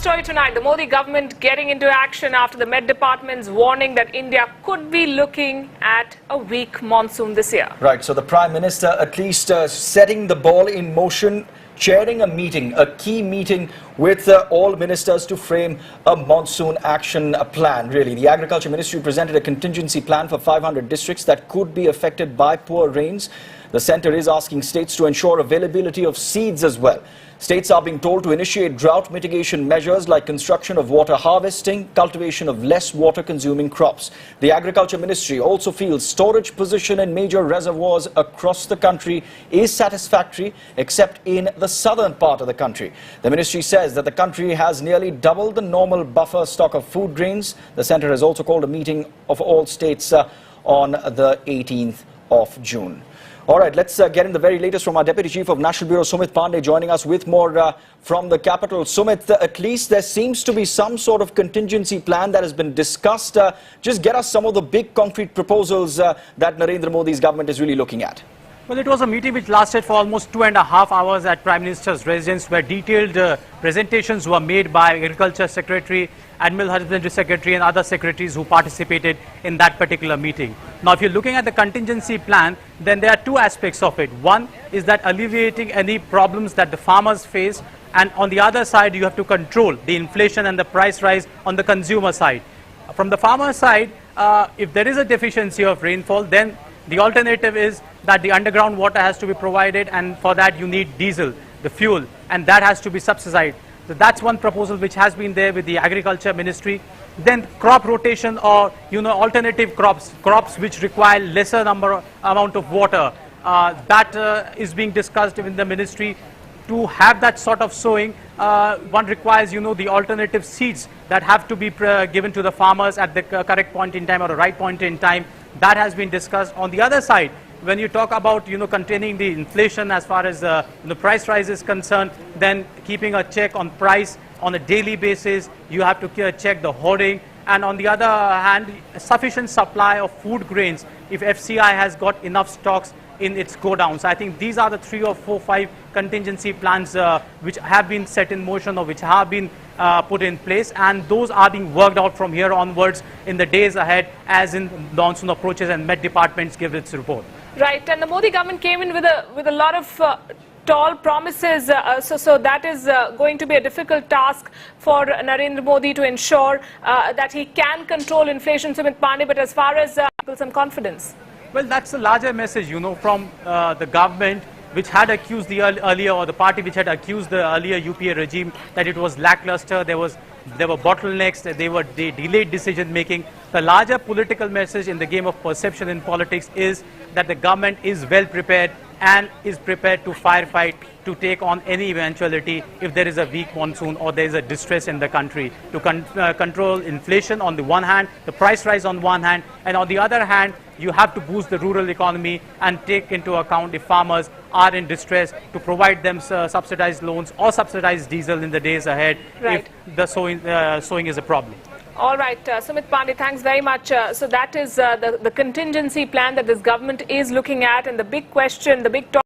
story tonight. The Modi government getting into action after the Met Department's warning that India could be looking at a weak monsoon this year. Right, so the Prime Minister at least setting the ball in motion, chairing a meeting, a key meeting with all ministers to frame a monsoon action plan. Really, the Agriculture Ministry presented a contingency plan for 500 districts that could be affected by poor rains. The centre is asking states to ensure availability of seeds as well. States are being told to initiate drought mitigation measures like construction of water harvesting, cultivation of less water-consuming crops. The Agriculture Ministry also feels storage position in major reservoirs across the country is satisfactory, except in the southern part of the country. The ministry says that the country has nearly doubled the normal buffer stock of food grains. The centre has also called a meeting of all states on the 18th of June. All right, let's get in the very latest from our Deputy Chief of National Bureau, Sumit Pandey, joining us with more from the capital. Sumit, at least there seems to be some sort of contingency plan that has been discussed. Just get us some of the big concrete proposals that Narendra Modi's government is really looking at. Well, it was a meeting which lasted for almost 2.5 hours at Prime Minister's residence, where detailed presentations were made by Agriculture Secretary, Animal Husbandry Secretary and other secretaries who participated in that particular meeting. Now, if you're looking at the contingency plan, then there are two aspects of it. One is that alleviating any problems that the farmers face, and on the other side, you have to control the inflation and the price rise on the consumer side. From the farmer side, if there is a deficiency of rainfall, then the alternative is that the underground water has to be provided, and for that you need diesel, the fuel, and that has to be subsidized. So that's one proposal which has been there with the Agriculture Ministry. Then crop rotation, or alternative crops which require lesser amount of water, that is being discussed in the ministry. To have that sort of sowing, one requires the alternative seeds that have to be given to the farmers at the correct point in time or the right point in time. That has been discussed. On the other side, when you talk about containing the inflation as far as the price rise is concerned, then keeping a check on price on a daily basis, you have to check the hoarding, and on the other hand, sufficient supply of food grains if FCI has got enough stocks in its godowns. I think these are the 3 or 4, 5 contingency plans which have been set in motion or which have been put in place, and those are being worked out from here onwards in the days ahead as in monsoon approaches and Met Departments give its report. Right, and the Modi government came in with a lot of tall promises, so that is going to be a difficult task for Narendra Modi to ensure that he can control inflation, Sumit Pandey, but as far as some confidence. Well, that's a larger message, from the government, which had accused the earlier, or the party which had accused the earlier UPA regime that it was lackluster, there were bottlenecks, they delayed decision making. The larger political message in the game of perception in politics is that the government is well prepared and is prepared to firefight to take on any eventuality if there is a weak monsoon or there is a distress in the country, to control inflation on the one hand, the price rise on one hand, and on the other hand, you have to boost the rural economy and take into account if farmers are in distress, to provide them subsidized loans or subsidized diesel in the days ahead, right, if the sowing is a problem. All right, Sumit Pandey, thanks very much. So that is the contingency plan that this government is looking at, and the big question, the big talk